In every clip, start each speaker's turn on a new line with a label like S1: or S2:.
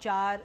S1: 4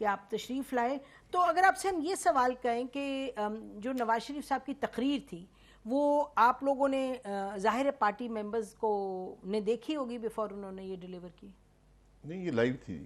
S1: کہ آپ تشریف لائے. تو اگر آپ سے ہم یہ سوال کریں کہ جو نواز شریف صاحب کی تقریر تھی وہ آپ لوگوں نے ظاہر پارٹی ممبرز کو نے دیکھی ہوگی بیفور انہوں نے یہ ڈیلیور کی؟
S2: نہیں، یہ لائیو تھی.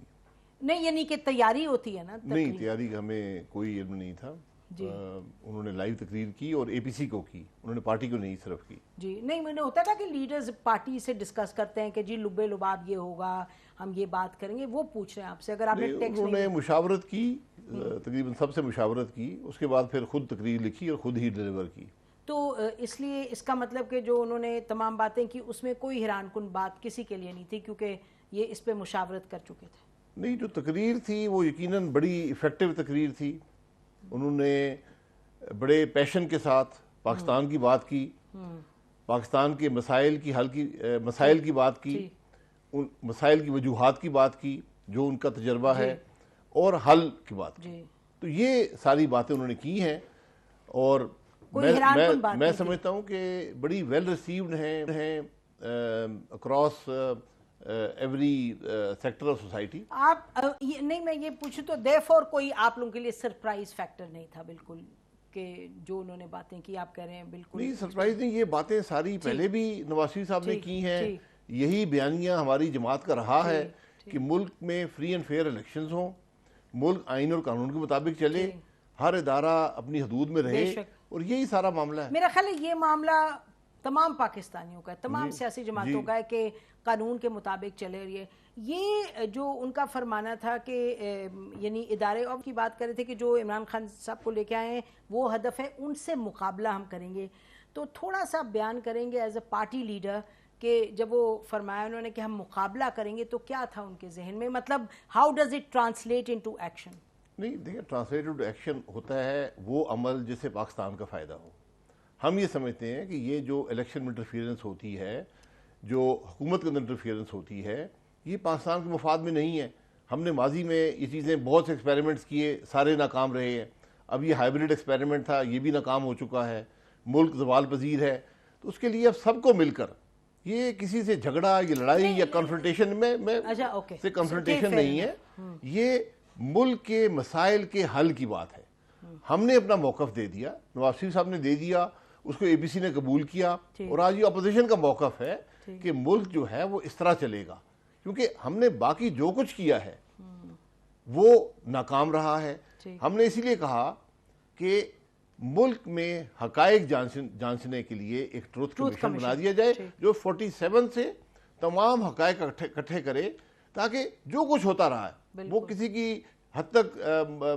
S1: نہیں، یعنی کہ تیاری ہوتی ہے نا.
S2: نہیں، تیاری کا ہمیں کوئی علم نہیں تھا. انہوں نے لائیو تقریر کی اور اے پی سی کو کی، انہوں نے پارٹی کو نہیں صرف کی.
S1: جی نہیں، میں نے ہوتا تھا کہ لیڈرز پارٹی سے ڈسکس کرتے ہیں کہ جی لبے لباب یہ ہوگا، ہم یہ بات کریں گے، وہ پوچھ رہے ہیں آپ سے. اگر آپ نے ٹیکسٹ
S2: انہوں نے مشاورت کی، تقریباً سب سے مشاورت کی، اس کے بعد پھر خود تقریر لکھی اور خود ہی ڈیلیور کی.
S1: تو اس لیے اس کا مطلب کہ جو انہوں نے تمام باتیں کی اس میں کوئی حیران کن بات کسی کے لیے نہیں تھی کیونکہ یہ اس پہ مشاورت کر چکے تھے.
S2: نہیں، جو تقریر تھی وہ یقیناً بڑی ایفیکٹو تقریر تھی. انہوں نے بڑے پیشن کے ساتھ پاکستان کی بات کی، پاکستان کے مسائل کی بات کی، ان مسائل کی وجوہات کی بات کی جو ان کا تجربہ ہے، اور حل کی بات کی. تو یہ ساری باتیں انہوں نے کی ہیں اور میں سمجھتا ہوں کہ بڑی ویل ریسیوڈ ہیں across every sector of society.
S1: آپ نہیں، میں یہ پوچھوں تو دیرفور کوئی آپ لوگوں کے لیے سرپرائز فیکٹر نہیں تھا بالکل کہ جو انہوں نے باتیں کی آپ کہہ رہے ہیں بالکل
S2: نہیں سرپرائز نہیں. یہ باتیں ساری پہلے بھی نواز شریف صاحب نے کی ہیں. یہی بیانیہ ہماری جماعت کا رہا ہے کہ ملک میں فری اینڈ فیئر الیکشنز ہوں، ملک آئین اور قانون کے مطابق چلے، ہر ادارہ اپنی حدود میں رہے، اور یہی سارا معاملہ ہے.
S1: میرا خیال ہے یہ معاملہ تمام پاکستانیوں کا ہے، تمام سیاسی جماعتوں کا ہے کہ قانون کے مطابق چلے. یہ جو ان کا فرمانا تھا کہ یعنی ادارے اور کی بات کر رہے تھے کہ جو عمران خان صاحب کو لے کے آئے ہیں وہ ہدف ہے، ان سے مقابلہ ہم کریں گے. تو تھوڑا سا بیان کریں گے ایز اے پارٹی لیڈر کہ جب وہ فرمایا انہوں نے کہ ہم مقابلہ کریں گے تو کیا تھا ان کے ذہن میں، مطلب how does it translate into action?
S2: نہیں دیکھیں، ٹرانسلیٹ انٹو ایکشن ہوتا ہے وہ عمل جس سے پاکستان کا فائدہ ہو. ہم یہ سمجھتے ہیں کہ یہ جو الیکشن میں انٹرفیئرنس ہوتی ہے، جو حکومت کے اندر انٹرفیئرنس ہوتی ہے، یہ پاکستان کے مفاد میں نہیں ہے. ہم نے ماضی میں یہ چیزیں بہت سے ایکسپیریمنٹس کیے، سارے ناکام رہے ہیں. اب یہ ہائیبریڈ ایکسپیریمنٹ تھا، یہ بھی ناکام ہو چکا ہے. ملک زوال پذیر ہے. تو اس کے لیے اب سب کو مل کر، یہ کسی سے جھگڑا یا لڑائی یا کنفرنٹیشن میں سے کنفرنٹیشن نہیں ہے، یہ ملک کے مسائل کے حل کی بات ہے. ہم نے اپنا موقف دے دیا، نواز شریف صاحب نے دے دیا، اس کو اے پی سی نے قبول کیا، اور آج یہ اپوزیشن کا موقف ہے کہ ملک جو ہے وہ اس طرح چلے گا. کیونکہ ہم نے باقی جو کچھ کیا ہے وہ ناکام رہا ہے. ہم نے اسی لیے کہا کہ ملک میں حقائق جانچنے کے لیے ایک ٹروتھ کمیشن بنا دیا جائے جو 47 سے تمام حقائق اکٹھے کرے، تاکہ جو کچھ ہوتا رہا ہے وہ کسی کی حد تک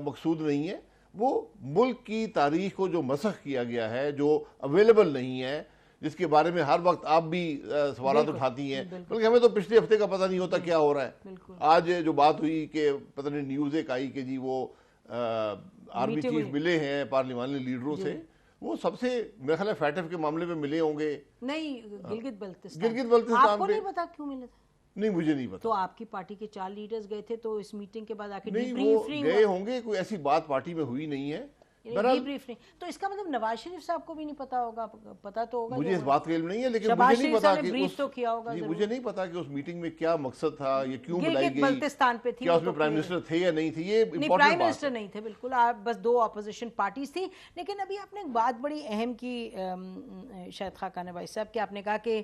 S2: مقصود نہیں ہے. وہ ملک کی تاریخ کو جو مسخ کیا گیا ہے، جو اویلیبل نہیں ہے، جس کے بارے میں ہر وقت آپ بھی سوالات اٹھاتی ہیں، بلکہ ہمیں تو پچھلے ہفتے کا پتہ نہیں ہوتا کیا ہو رہا ہے. آج جو بات ہوئی کہ پتہ نہیں نیوز ایک آئی کہ جی وہ آرمی چیف ملے ہیں پارلیمانی لیڈروں سے، وہ سب سے میرا خیال ہے فیٹف کے معاملے میں ملے ہوں گے.
S1: نہیں، گلگت
S2: بلتستان
S1: آپ کو نہیں پتا کیوں ملے تھے؟
S2: نہیں، مجھے نہیں پتا.
S1: تو آپ کی پارٹی کے 4 لیڈرز گئے تھے، تو اس میٹنگ کے بعد آخر
S2: نہیں وہ گئے ہوں گے، کوئی ایسی بات پارٹی میں ہوئی نہیں ہے.
S1: بریف نہیں، تو اس کا مطلب نواز شریف صاحب کو بھی نہیں پتا ہوگا. پتا تو ہوگا،
S2: مجھے اس بات کا علم نہیں ہے، لیکن مجھے نہیں پتا کہ مجھے نہیں پتا کہ اس میٹنگ میں کیا مقصد تھا، یہ کیوں بلائی گئی،
S1: بلتستان پہ تھی،
S2: کیا اس میں پرائم منسٹر تھے یا نہیں تھے. یہ
S1: پرائم منسٹر نہیں تھے بالکل، بس 2 اپوزیشن پارٹیز تھیں. لیکن ابھی آپ نے ایک بات بڑی اہم کی شاہد خاقان بھائی صاحب، کہ آپ نے کہا کہ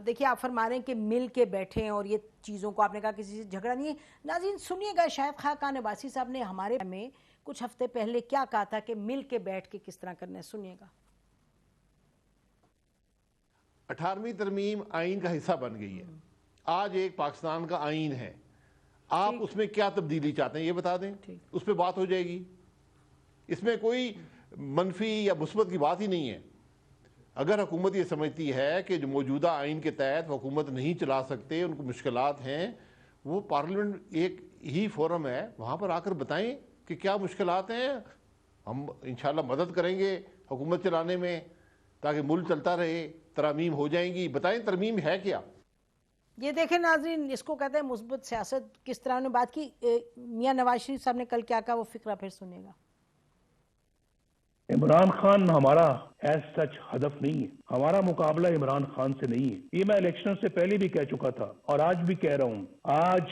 S1: دیکھیے آپ فرما رہے ہیں کہ مل کے بیٹھے ہیں اور یہ چیزوں کو آپ نے کہا کسی سے جھگڑا نہیں ہے. ناظرین سنیے گا شاہد خاقان عباسی صاحب نے ہمارے میں کچھ ہفتے پہلے کیا کہا تھا کہ مل کے بیٹھ کے کس طرح کرنا ہے. سنیے گا.
S2: 18ویں ترمیم آئین کا حصہ بن گئی ہے. آج ایک پاکستان کا آئین ہے. آپ اس میں کیا تبدیلی چاہتے ہیں یہ بتا دیں، اس پہ بات ہو جائے گی. اس میں کوئی منفی یا مثبت کی بات ہی نہیں ہے. اگر حکومت یہ سمجھتی ہے کہ جو موجودہ آئین کے تحت حکومت نہیں چلا سکتے، ان کو مشکلات ہیں، وہ پارلیمنٹ ایک ہی فورم ہے، وہاں پر آ کر بتائیں کہ کیا مشکلات ہیں. ہم انشاءاللہ مدد کریں گے حکومت چلانے میں تاکہ ملک چلتا رہے. ترامیم ہو جائیں گی، بتائیں ترمیم ہے کیا.
S1: یہ دیکھیں ناظرین، اس کو کہتے ہیں مثبت سیاست. کس طرح نے بات کی. میاں نواز شریف صاحب نے کل کیا کہا وہ فقرہ پھر سنیے گا.
S3: عمران خان ہمارا ایز سچ ہدف نہیں ہے، ہمارا مقابلہ عمران خان سے نہیں ہے. یہ میں الیکشن سے پہلے بھی کہہ چکا تھا اور آج بھی کہہ رہا ہوں. آج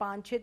S1: 5-6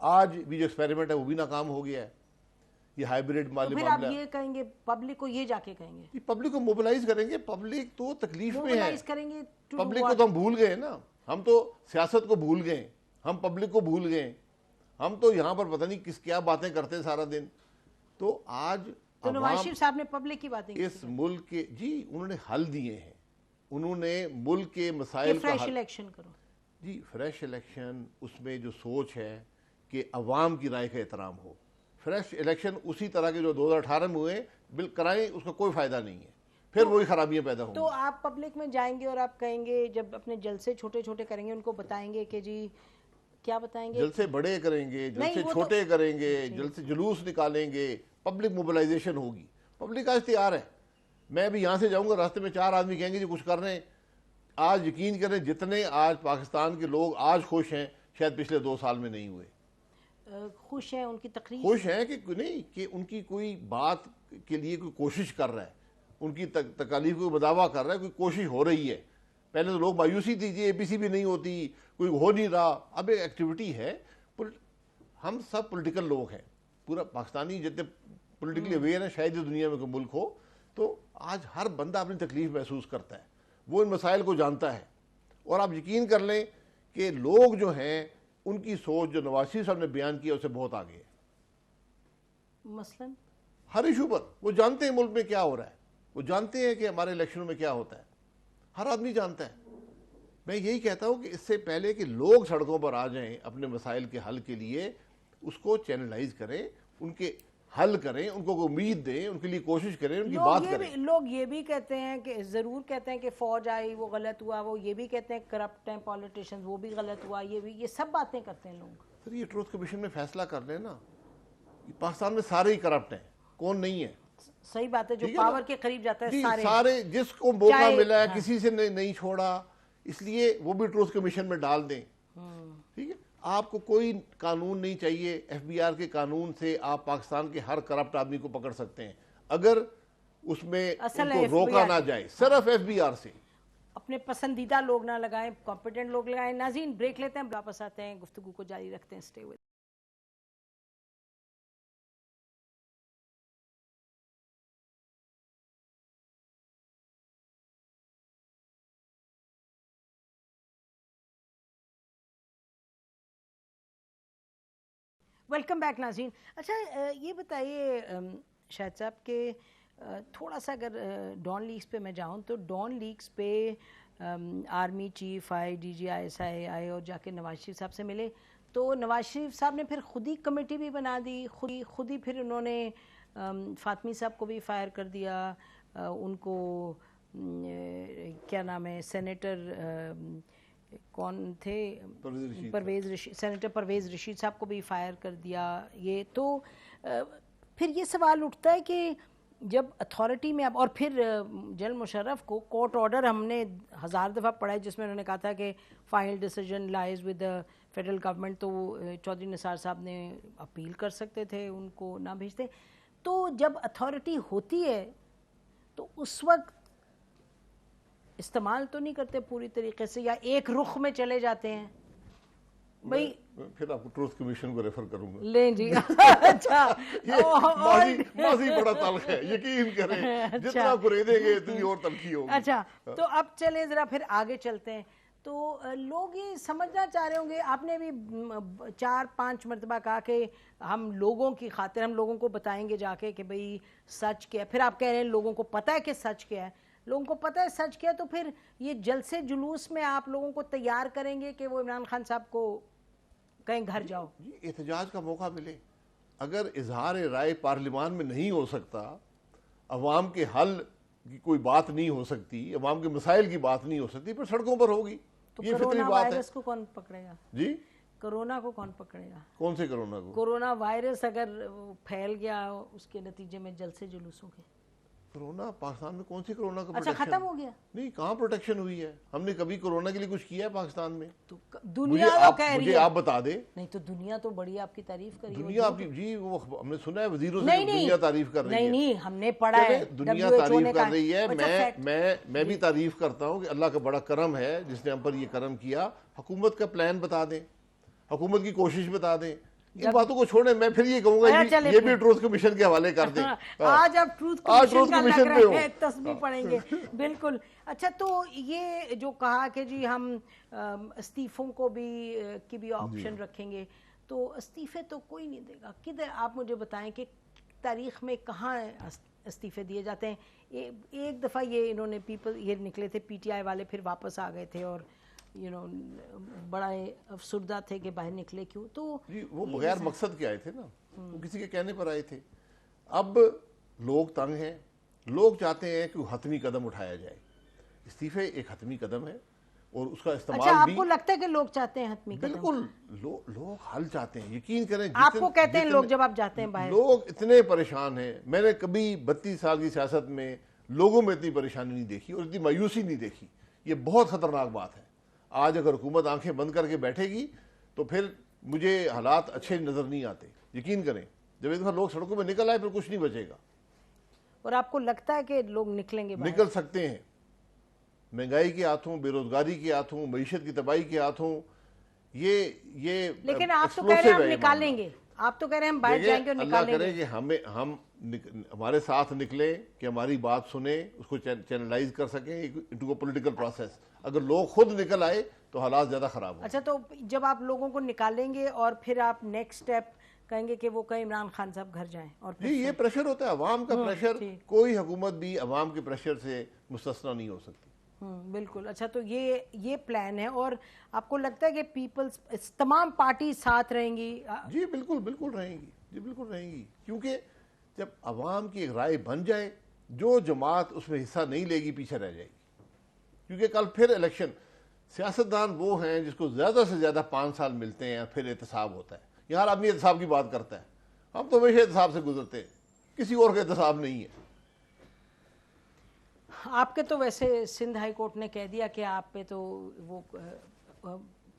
S2: آج بھی جو ایکسپیریمنٹ ہے وہ بھی ناکام ہو گیا ہے. یہ ہائیبریڈ
S1: تو
S2: معاملہ
S1: پھر آپ یہ کہیں گے پبلک کو یہ جا کے کہیں گے
S2: پبلک کو موبلائز کریں گے. پبلک تو تکلیف میں ہے,
S1: موبلائز کریں گے
S2: پبلک کو تو ہم بھول گئے نا. ہم تو سیاست کو بھول گئے, ہم پبلک کو بھول گئے. ہم تو یہاں پر پتہ نہیں کیا باتیں کرتے ہیں سارا دن. تو آج
S1: تو نواز شریف صاحب نے پبلک کی باتیں کی
S2: اس ملک کے جی انہوں نے حل دیے ہیں, انہوں نے ملک کے مسائل کا
S1: فریش
S2: حل.
S1: الیکشن کرو.
S2: جی فریش الیکشن, اس میں جو سوچ ہے کہ عوام کی رائے کا احترام ہو. فریش الیکشن اسی طرح کے جو 2018 میں ہوئے بل کرائیں, اس کا کوئی فائدہ نہیں ہے, پھر وہی خرابیاں پیدا ہوں گی.
S1: تو آپ پبلک میں جائیں گے اور آپ کہیں گے, جب اپنے جلسے چھوٹے چھوٹے کریں گے, ان کو بتائیں گے کہ جی کیا بتائیں گے,
S2: جلسے بڑے کریں گے, جلسے چھوٹے کریں گے, جلسے جلوس نکالیں گے, پبلک موبلائزیشن ہوگی. پبلک آج تیار ہے. میں بھی یہاں سے جاؤں گا, راستے میں 4 آدمی کہیں گے جی کچھ کر رہے ہیں. آج یقین کریں جتنے آج پاکستان کے لوگ آج خوش ہیں شاید پچھلے 2 سال میں نہیں ہوئے.
S1: خوش ہیں ان کی تقریر,
S2: خوش ہیں کہ نہیں کہ ان کی کوئی بات کے لیے کوئی کوشش کر رہا ہے, ان کی تکالیف کو بدعویٰ کر رہا ہے, کوئی کوشش ہو رہی ہے. پہلے تو لوگ مایوسی تھی جی APC بھی نہیں ہوتی, کوئی ہو نہیں رہا. اب ایک ایکٹیویٹی ہے. ہم سب پولیٹیکل لوگ ہیں, پورا پاکستانی جتنے پولیٹیکلی اویئر ہیں شاید ہی دنیا میں کوئی ملک ہو. تو آج ہر بندہ اپنی تکلیف محسوس کرتا ہے, وہ ان مسائل کو جانتا ہے. اور آپ یقین کر لیں کہ لوگ جو ہیں ان کی سوچ جو نواز شریف صاحب نے بیان کیا اسے بہت آگے ہے.
S1: مثلاً
S2: ہر ایشو پر وہ جانتے ہیں ملک میں کیا ہو رہا ہے, وہ جانتے ہیں کہ ہمارے الیکشنوں میں کیا ہوتا ہے, ہر آدمی جانتا ہے. میں یہی کہتا ہوں کہ اس سے پہلے کہ لوگ سڑکوں پر آ جائیں اپنے مسائل کے حل کے لیے, اس کو چینلائز کریں, ان کے حل کریں, ان کو امید دیں, ان کے لیے کوشش کریں, ان کی بات کریں.
S1: لوگ یہ بھی کہتے ہیں کہ ضرور کہتے ہیں کہ فوج آئی وہ غلط ہوا, وہ یہ بھی کہتے ہیں کرپٹ ہیں پولیٹیشنز وہ بھی غلط ہوا, یہ سب باتیں کرتے ہیں لوگ.
S2: سر یہ ٹروتھ کمیشن میں فیصلہ کر لیں نا, پاکستان میں سارے ہی کرپٹ ہیں, کون نہیں ہے.
S1: صحیح بات ہے, جو پاور کے قریب جاتا ہے
S2: سارے جس کو موقع ملا ہے کسی سے نہیں چھوڑا, اس لیے وہ بھی ٹروتھ کمیشن میں ڈال دیں. ٹھیک ہے, آپ کو کوئی قانون نہیں چاہیے. FBR کے قانون سے آپ پاکستان کے ہر کرپٹ آدمی کو پکڑ سکتے ہیں اگر اس میں ان کو روکا نہ جائے, صرف FBR سے.
S1: اپنے پسندیدہ لوگ نہ لگائیں, کمپیٹنٹ لوگ لگائیں. ناظرین بریک لیتے ہیں, واپس آتے ہیں, گفتگو کو جاری رکھتے ہیں. اسٹے ود ویلکم بیک ناظرین. اچھا یہ بتائیے شاہد صاحب کہ تھوڑا سا اگر ڈان لیگز پہ میں جاؤں تو ڈان لیگز پہ آرمی چیف آئے, DGI آئے اور جا کے نواز شریف صاحب سے ملے, تو نواز شریف صاحب نے پھر خود ہی کمیٹی بھی بنا دی, خود ہی پھر انہوں نے فاطمی صاحب کو بھی فائر کر دیا, ان کو کیا نام ہے سینیٹر کون تھے سینیٹر پرویز رشید صاحب کو بھی فائر کر دیا. یہ تو پھر یہ سوال اٹھتا ہے کہ جب اتھارٹی میں اب, اور پھر جنرل مشرف کو کورٹ آرڈر ہم نے 1000 دفعہ پڑھا ہے جس میں انہوں نے کہا تھا کہ final decision lies with federal government, تو چودھری نثار صاحب نے اپیل کر سکتے تھے, ان کو نہ بھیجتے. تو جب اتھارٹی ہوتی ہے تو اس وقت استعمال تو نہیں کرتے پوری طریقے سے, یا ایک رخ میں چلے جاتے ہیں. بھائی
S2: پھر آپ کو ٹروتھ کمیشن کو ریفر کروں گا.
S1: لیں جی. اچھا
S2: ماضی بڑا تلخ ہے, یقین کریں جتنا گریدیں گے اتنی اور تلخی ہوگی.
S1: اچھا تو اب چلیں ذرا پھر آگے چلتے ہیں. تو لوگ یہ سمجھنا چاہ رہے ہوں گے, آپ نے بھی 4-5 مرتبہ کہا کہ ہم لوگوں کی خاطر ہم لوگوں کو بتائیں گے جا کے کہ بھئی سچ کیا ہے. پھر آپ کہہ رہے ہیں لوگوں کو پتہ ہے کہ سچ کیا ہے. لوگوں کو پتہ ہے سچ کیا, تو پھر یہ جلسے جلوس میں آپ لوگوں کو تیار کریں گے کہ وہ عمران خان صاحب کو کہیں گھر جاؤ.
S2: احتجاج کا موقع ملے. اگر اظہار رائے پارلیمان میں نہیں ہو سکتا, عوام کے حل کی کوئی بات نہیں ہو سکتی, عوام کے مسائل کی بات نہیں ہو سکتی, پھر سڑکوں پر ہوگی.
S1: تو
S2: یہ فطری
S1: کرونا
S2: بات ہے.
S1: وائرس کو کون پکڑے گا
S2: جی,
S1: کرونا کو کون پکڑے گا؟
S2: کون سے کرونا کو؟
S1: کرونا وائرس اگر پھیل گیا اس کے نتیجے میں جلسے جلوسوں کے.
S2: کرونا پاکستان میں کون سی کرونا کا
S1: اچھا ختم ہو گیا؟
S2: نہیں, کہاں پروٹیکشن ہوئی ہے؟ ہم نے کبھی کرونا کے لیے کچھ کیا ہے پاکستان میں؟
S1: تو دنیا تو کہہ رہی
S2: مجھے
S1: ہے.
S2: آپ بتا دیں.
S1: نہیں تو دنیا تو بڑی آپ کی تعریف کری.
S2: دنیا آپ کی, جی وہ ہم نے سنا ہے وزیروں سے دنیا تعریف کر رہی ہے.
S1: نہیں ہم نے پڑھا ہے
S2: دنیا تعریف کر رہی ہے. میں بھی تعریف کرتا ہوں کہ اللہ کا بڑا کرم ہے جس نے ہم پر یہ کرم کیا. حکومت کا پلان بتا دیں, حکومت کی کوشش بتا دیں. ان باتوں کو چھوڑیں. میں پھر یہ کہوں گا یہ بھی ٹروتھ کمیشن کے حوالے کر دیں.
S1: آج آپ ٹروتھ کمیشن کا لگ رہے ہیں تسبیح پڑھیں گے. بالکل. اچھا تو یہ جو کہا کہ جی ہم استعفوں کو بھی آپشن رکھیں گے, تو استعفے تو کوئی نہیں دے گا. کدھر آپ مجھے بتائیں کہ تاریخ میں کہاں استعفے دیے جاتے ہیں؟ ایک دفعہ یہ انہوں نے یہ نکلے تھے پی ٹی آئی والے, پھر واپس آ گئے تھے اور بڑا افسردہ تھے کہ باہر نکلے کیوں. تو
S2: وہ بغیر مقصد کے آئے تھے نا, وہ کسی کے کہنے پر آئے تھے. اب لوگ تنگ ہیں, لوگ چاہتے ہیں کہ وہ حتمی قدم اٹھایا جائے. استعفے ایک حتمی قدم ہے اور اس کا استعمال
S1: اچھا آپ کو لگتا ہے کہ لوگ چاہتے ہیں حتمی قدم؟
S2: بالکل, لوگ حل چاہتے ہیں, یقین کریں.
S1: آپ کو کہتے ہیں لوگ جب آپ جاتے ہیں باہر؟
S2: لوگ اتنے پریشان ہیں. میں نے کبھی 32 سال کی سیاست میں لوگوں میں اتنی پریشانی نہیں دیکھی اور اتنی مایوسی نہیں دیکھی. یہ بہت خطرناک بات ہے. آج اگر حکومت آنکھیں بند کر کے بیٹھے گی تو پھر مجھے حالات اچھے نظر نہیں آتے. یقین کریں, جب ایک دفعہ لوگ سڑکوں میں نکل آئے پھر کچھ نہیں بچے گا.
S1: اور آپ کو لگتا ہے کہ لوگ نکلیں گے باہر؟
S2: نکل سکتے ہیں. مہنگائی کے ہاتھوں, بے روزگاری کے ہاتھوں, معیشت کی تباہی کے ہاتھوں, یہ
S1: لیکن آپ تو کہہ رہے ہیں ہم نکالیں گے. آپ تو کہہ رہے ہیں ہم باہر جائیں گے اور نکالیں گے.
S2: اللہ کرے کہ ہم ہمارے ساتھ نکلیں, کہ ہماری بات سنیں, اس کو چینلائز کر سکیں انٹو پولیٹیکل پروسیس. اگر لوگ خود نکل آئے تو حالات زیادہ خراب ہوں.
S1: اچھا تو جب آپ لوگوں کو نکالیں گے اور پھر آپ نیکسٹ سٹیپ کہیں گے کہ وہ کہیں عمران خان صاحب گھر جائیں, اور
S2: جی یہ پریشر ہوتا ہے, عوام کا پریشر. کوئی حکومت بھی عوام کے پریشر سے مستثنا نہیں ہو سکتی.
S1: بالکل. اچھا تو یہ پلان ہے, اور آپ کو لگتا ہے کہ پیپلز تمام پارٹی ساتھ رہیں گی؟
S2: جی بالکل رہیں گی. جی بالکل رہیں گی, کیونکہ جب عوام کی ایک رائے بن جائے, جو جماعت اس میں حصہ نہیں لے گی پیچھے رہ جائے گی. کیونکہ کل پھر الیکشن, سیاستدان وہ ہیں جس کو زیادہ سے زیادہ 5 سال ملتے ہیں, پھر احتساب ہوتا ہے. یہاں آدمی احتساب کی بات کرتا ہے, ہم تو ہمیشہ احتساب سے گزرتے ہیں, کسی اور کا احتساب نہیں ہے.
S1: آپ کے تو ویسے سندھ ہائی کورٹ نے کہہ دیا کہ آپ پہ تو وہ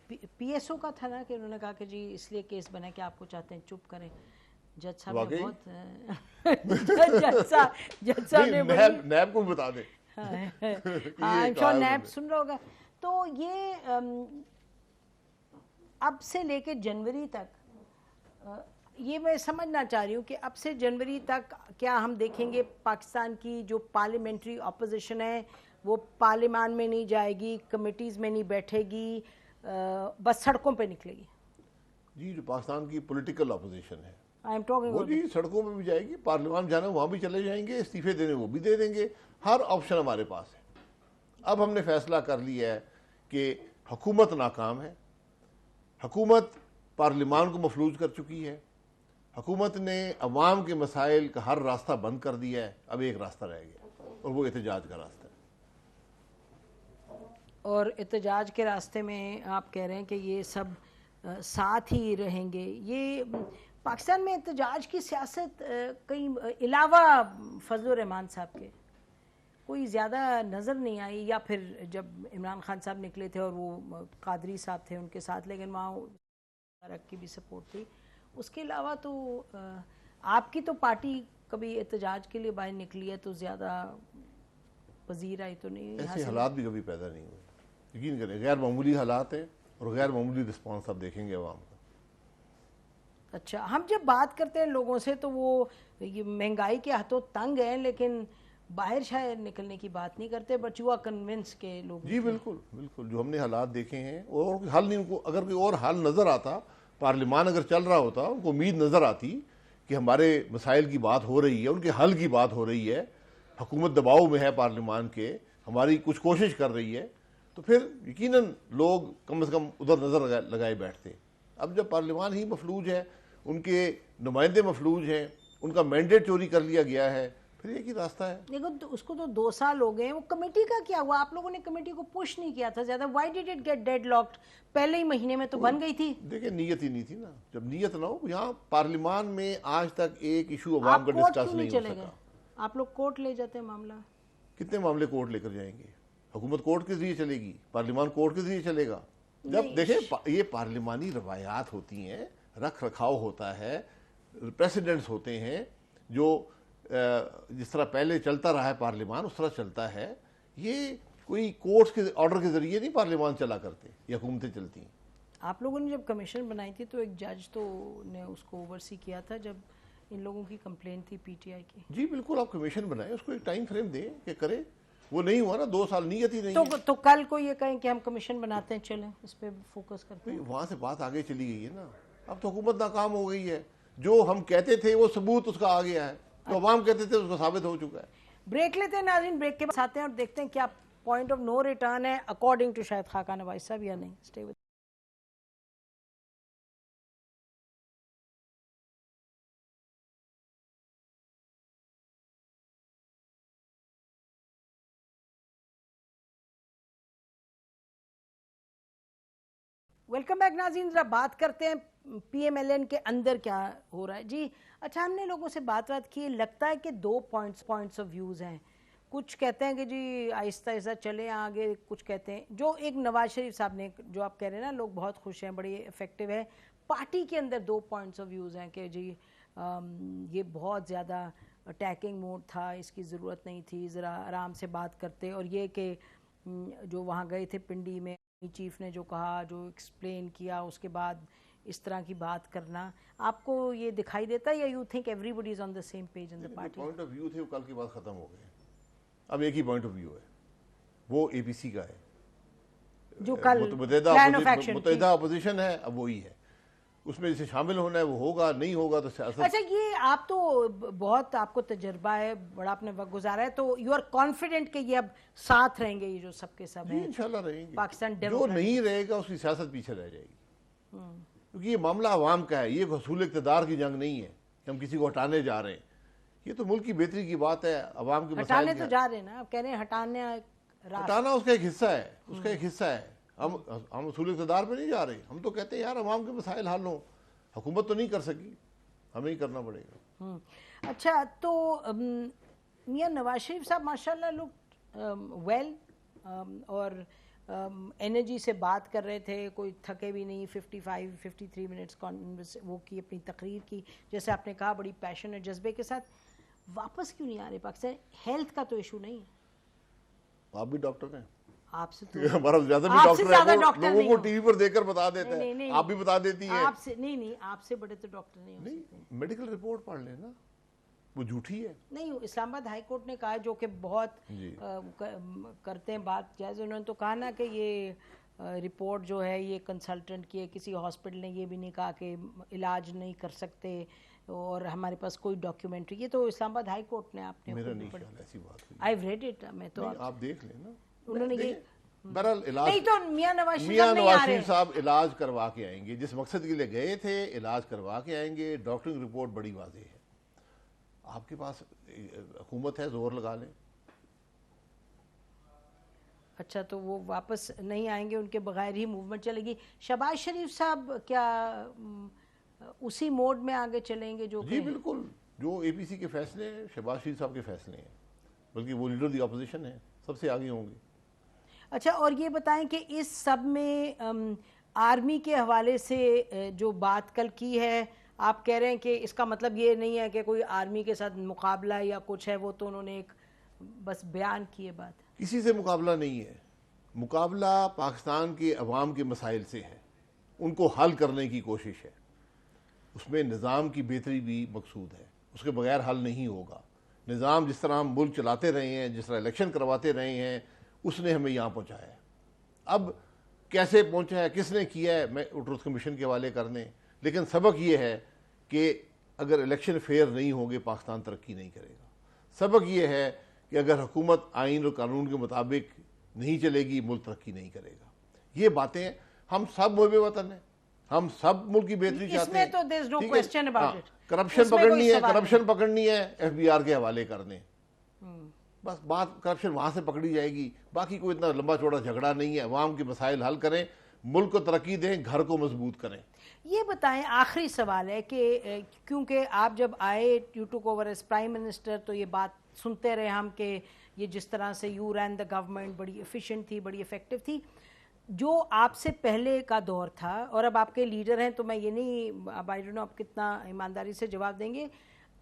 S1: پی ایس او کا تھا نا, کہ انہوں نے کہا کہ جی اس لیے کیس بنا کہ آپ کو چاہتے ہیں چپ کریں. جج صاحب نے بہت جج صاحب نے
S2: نیب کو بتا دیں.
S1: ہاں نیب سن رہا ہوگا. تو یہ اب سے لے کے جنوری تک, یہ میں سمجھنا چاہ رہی ہوں کہ اب سے جنوری تک کیا ہم دیکھیں گے پاکستان کی جو پارلیمنٹری اپوزیشن ہے وہ پارلیمان میں نہیں جائے گی, کمیٹیز میں نہیں بیٹھے گی, بس سڑکوں پہ نکلے گی؟
S2: جی جو پاکستان کی پولیٹیکل اپوزیشن ہے
S1: وہ
S2: جی سڑکوں میں بھی جائے گی, پارلیمان جانا وہاں بھی چلے جائیں گے, استعفے دینے وہ بھی دے دیں گے. ہر آپشن ہمارے پاس ہے. اب ہم نے فیصلہ کر لیا ہے کہ حکومت ناکام ہے, حکومت پارلیمان کو مفلوج کر چکی ہے, حکومت نے عوام کے مسائل کا ہر راستہ بند کر دیا ہے. اب ایک راستہ رہ گیا اور وہ احتجاج کا راستہ ہے.
S1: اور احتجاج کے راستے میں آپ کہہ رہے ہیں کہ یہ سب ساتھ ہی رہیں گے. یہ پاکستان میں احتجاج کی سیاست کہیں علاوہ فضل الرحمان صاحب کے کوئی زیادہ نظر نہیں آئی, یا پھر جب عمران خان صاحب نکلے تھے اور وہ قادری صاحب تھے ان کے ساتھ, لیکن وہاں کی بھی سپورٹ تھی. اس کے علاوہ تو آپ کی تو پارٹی کبھی احتجاج کے لیے باہر نکلی ہے تو زیادہ پذیر آئی تو نہیں.
S2: ایسے حالات بھی کبھی پیدا نہیں ہوئے. یقین کریں غیر معمولی حالات ہیں اور غیر معمولی رسپانس آپ دیکھیں گے عوام کا.
S1: اچھا ہم جب بات کرتے ہیں لوگوں سے تو وہ یہ مہنگائی کے ہاتھوں تنگ ہیں, لیکن باہر شاید نکلنے کی بات نہیں کرتے, بٹ یو آر کنونس کے لوگ.
S2: جی بالکل جو ہم نے حالات دیکھے ہیں, اور حل نہیں, ان کو اگر کوئی اور حل نظر آتا, پارلیمان اگر چل رہا ہوتا, ان کو امید نظر آتی کہ ہمارے مسائل کی بات ہو رہی ہے, ان کے حل کی بات ہو رہی ہے, حکومت دباؤ میں ہے پارلیمان کے, ہماری کچھ کوشش کر رہی ہے, تو پھر یقیناً لوگ کم از کم ادھر نظر لگائے بیٹھتے. اب جب پارلیمان ہی مفلوج ہے, ان کے نمائندے مفلوج ہیں, ان کا مینڈیٹ چوری کر لیا گیا ہے, پھر ایک ہی راستہ ہے.
S1: دیکھو اس کو تو 2 سال ہو گئے. وہ کمیٹی کا کیا ہوا؟ آپ لوگوں نے کمیٹی کو پش نہیں کیا تھا زیادہ. Why did it get deadlocked? پہلے ہی مہینے میں تو بن گئی تھی.
S2: دیکھیں نیت ہی نہیں تھی نا. جب نیت نہ ہو, یہاں پارلیمان میں آج تک ایک ایشو عوام کا ڈسکس نہیں ہو سکا.
S1: آپ لوگ کورٹ لے جاتے ہیں معاملہ.
S2: کتنے معاملے کورٹ لے کر جائیں گے؟ حکومت کورٹ کے ذریعے چلے گی, پارلیمان کورٹ کے ذریعے چلے گا. جب دیکھیں یہ پارلیمانی روایات ہوتی ہیں, رکھ رکھاؤ ہوتا ہے, پریسیڈنٹس ہوتے ہیں, جو جس طرح پہلے چلتا رہا ہے پارلیمان اس طرح چلتا ہے. یہ کوئی کورٹس کے آرڈر کے ذریعے نہیں پارلیمان چلا کرتے, یہ حکومتیں چلتی ہیں.
S1: آپ لوگوں نے جب کمیشن بنائی تھی تو ایک جج تو نے اس کو اوورسی کیا تھا جب ان لوگوں کی کمپلین تھی پی ٹی آئی کی.
S2: جی بالکل, آپ کمیشن بنائیں, اس کو ایک ٹائم فریم دیں کہ کرے. وہ نہیں ہوا نا, 2 سال نیت ہی نہیں ہے.
S1: تو کل کو یہ کہیں کہ ہم کمیشن بناتے ہیں, چلیں اس پہ فوکس کرتے ہیں.
S2: وہاں سے بات آگے چلی گئی ہے نا, اب تو حکومت ناکام ہو گئی ہے. جو ہم کہتے تھے وہ ثبوت اس کا آ گیا ہے, تو عوام کہتے تھے اس کو ثابت ہو چکا ہے.
S1: بریک لیتے ہیں ناظرین, بریک کے بعد آتے ہیں اور دیکھتے ہیں کیا پوائنٹ آف نو ریٹرن ہے اکارڈنگ ٹو شاہد خاقان نواز صاحب یا نہیں. اسٹے ود ویلکم بیک ناظرین. ذرا بات کرتے ہیں پی ایم ایل این کے اندر کیا ہو رہا ہے. جی اچھا, ہم نے لوگوں سے بات کی, لگتا ہے کہ 2 پوائنٹس آف ویوز ہیں. کچھ کہتے ہیں کہ جی آہستہ آہستہ چلیں آگے, کچھ کہتے ہیں جو ایک نواز شریف صاحب نے جو آپ کہہ رہے ہیں نا, لوگ بہت خوش ہیں, بڑی افیکٹو ہے. پارٹی کے اندر 2 پوائنٹس آف ویوز ہیں کہ جی یہ بہت زیادہ اٹیکنگ موڈ تھا, اس کی ضرورت نہیں تھی, ذرا آرام سے بات کرتے. اور یہ کہ جو وہاں گئے تھے پنڈی میں, چیف نے جو کہا, جو ایکسپلین کیا, اس کے بعد اس طرح کی بات کرنا, آپ کو یہ دکھائی دیتا ہے یا you think everybody is on the same page in the party?
S2: Point of view تھے وہ کل کے بعد ختم ہو گئے. اب ایک ہی پوائنٹ آف ویو ہے, وہ اے پی سی کا ہے,
S1: جو کل پلان آف ایکشن
S2: متحدہ اپوزیشن ہے, اب وہی ہے. اس میں جسے شامل ہونا ہے وہ ہوگا, نہیں ہوگا تو سیاست.
S1: اچھا, یہ آپ تو بہت, آپ کو تجربہ ہے, بڑا آپ نے وقت گزارا ہے, تو یو آر کانفیڈنٹ کہ یہ اب ساتھ رہیں گے, یہ جو سب کے سب ہیں
S2: انشاءاللہ رہیں گے.
S1: پاکستان
S2: جو نہیں رہے گا اس کی سیاست پیچھے رہ جائے گی, کیونکہ یہ معاملہ عوام کا ہے. یہ حصول اقتدار کی جنگ نہیں ہے کہ ہم کسی کو ہٹانے جا رے ہیں. یہ تو ملک کی بہتری کی بات ہے, عوام کے مسائل.
S1: ہٹانے تو جا رہے ہیں نا, آپ کہہ رہے ہیں
S2: ہٹانا اس کا ایک حصہ ہے, اس کا ایک حصہ ہے. ہم حصول اقتدار پہ نہیں جا رہے, ہم تو کہتے ہیں یار عوام کے مسائل حل ہوں. حکومت تو نہیں کر سکی, ہمیں ہی کرنا پڑے گا.
S1: اچھا, تو میاں نواز شریف صاحب ماشاءاللہ لوگ ویل اور انرجی سے بات کر رہے تھے, کوئی تھکے بھی نہیں. 53 منٹس وہ کی اپنی تقریر کی, جیسے آپ نے کہا بڑی پیشن اور جذبے کے ساتھ. واپس کیوں نہیں آ رہے پاکستان؟ ہیلتھ کا تو ایشو نہیں ہے.
S2: آپ بھی ڈاکٹر ہیں,
S1: آپ سے
S2: ہمارا زیادہ بھی ڈاکٹر ہے, لوگوں کو ٹی وی پر دیکھ کر بتا دیتا ہے, آپ بھی بتا دیتی ہیں.
S1: آپ سے نہیں, آپ سے بڑے تو ڈاکٹر نہیں ہو سکتے.
S2: میڈیکل رپورٹ پڑھ لینا, وہ جھوٹی ہے.
S1: نہیں, اسلام آباد ہائی کورٹ نے کہا, جو کہ بہت کرتے ہیں بات جائز, انہوں نے تو کہا نا کہ یہ رپورٹ جو ہے یہ کنسلٹنٹ کی ہے, کسی ہاسپٹل نے یہ بھی نہیں کہا کہ علاج نہیں کر سکتے اور ہمارے پاس کوئی ڈاکیومنٹری. یہ تو اسلام آباد ہائی کورٹ نے, آپ نے
S2: میرا نہیں خیال ایسی بات ہوئی.
S1: آئی ریڈ اٹ, میں تو
S2: آپ دیکھ لیں نا.
S1: انہوں نے یہ
S2: بہرحال علاج,
S1: نہیں تو میاں نواز
S2: شریف صاحب علاج کروا کے آئیں گے, جس مقصد کے لیے گئے تھے علاج کروا کے آئیں گے. ڈاکٹرنگ رپورٹ بڑی واضح ہے, آپ کے پاس حکومت ہے, زور لگا لیں.
S1: اچھا, تو وہ واپس نہیں آئیں گے, ان کے بغیر ہی موومنٹ چلے گی. شہباز شریف صاحب کیا اسی موڈ میں آگے چلیں گے جو؟
S2: جی بالکل, جو اے پی سی کے فیصلے ہیں شہباز شریف صاحب کے فیصلے ہیں, بلکہ وہ لیڈر دی اپوزیشن ہے, سب سے آگے ہوں گے.
S1: اچھا, اور یہ بتائیں کہ اس سب میں آرمی کے حوالے سے جو بات کل کی ہے, آپ کہہ رہے ہیں کہ اس کا مطلب یہ نہیں ہے کہ کوئی آرمی کے ساتھ مقابلہ یا کچھ ہے, وہ تو انہوں نے ایک بس بیان کیے بات.
S2: کسی سے مقابلہ نہیں ہے, مقابلہ پاکستان کے عوام کے مسائل سے ہے, ان کو حل کرنے کی کوشش ہے. اس میں نظام کی بہتری بھی مقصود ہے, اس کے بغیر حل نہیں ہوگا. نظام جس طرح ہم ملک چلاتے رہے ہیں, جس طرح الیکشن کرواتے رہے ہیں, اس نے ہمیں یہاں پہنچایا ہے. اب کیسے پہنچا ہے, کس نے کیا ہے, میں ٹروتھ کمیشن کے حوالے کر دیں, لیکن سبق یہ ہے کہ اگر الیکشن فیئر نہیں ہوں گے پاکستان ترقی نہیں کرے گا. سبق یہ ہے کہ اگر حکومت آئین اور قانون کے مطابق نہیں چلے گی ملک ترقی نہیں کرے گا. یہ باتیں, ہم سب محب وطن ہیں, ہم سب ملک کی بہتری چاہتے ہیں.
S1: اس میں تو there is no question about it.
S2: Corruption پکڑنی ہے, ایف بی آر کے حوالے کر دیں, بس بات کرپشن وہاں سے پکڑی جائے گی. باقی کوئی اتنا لمبا چوڑا جھگڑا نہیں ہے. عوام کے مسائل حل کریں, ملک کو ترقی دیں, گھر کو مضبوط کریں.
S1: یہ بتائیں, آخری سوال ہے کہ کیونکہ آپ جب آئے یو ٹوک اوور ایز پرائم منسٹر, تو یہ بات سنتے رہے ہم کہ یہ جس طرح سے یو رین دا گورنمنٹ بڑی ایفیشینٹ تھی, بڑی افیکٹو تھی. جو آپ سے پہلے کا دور تھا, اور اب آپ کے لیڈر ہیں, تو میں یہ نہیں, اب آئی ڈونٹ نو آپ کتنا ایمانداری سے جواب دیں گے,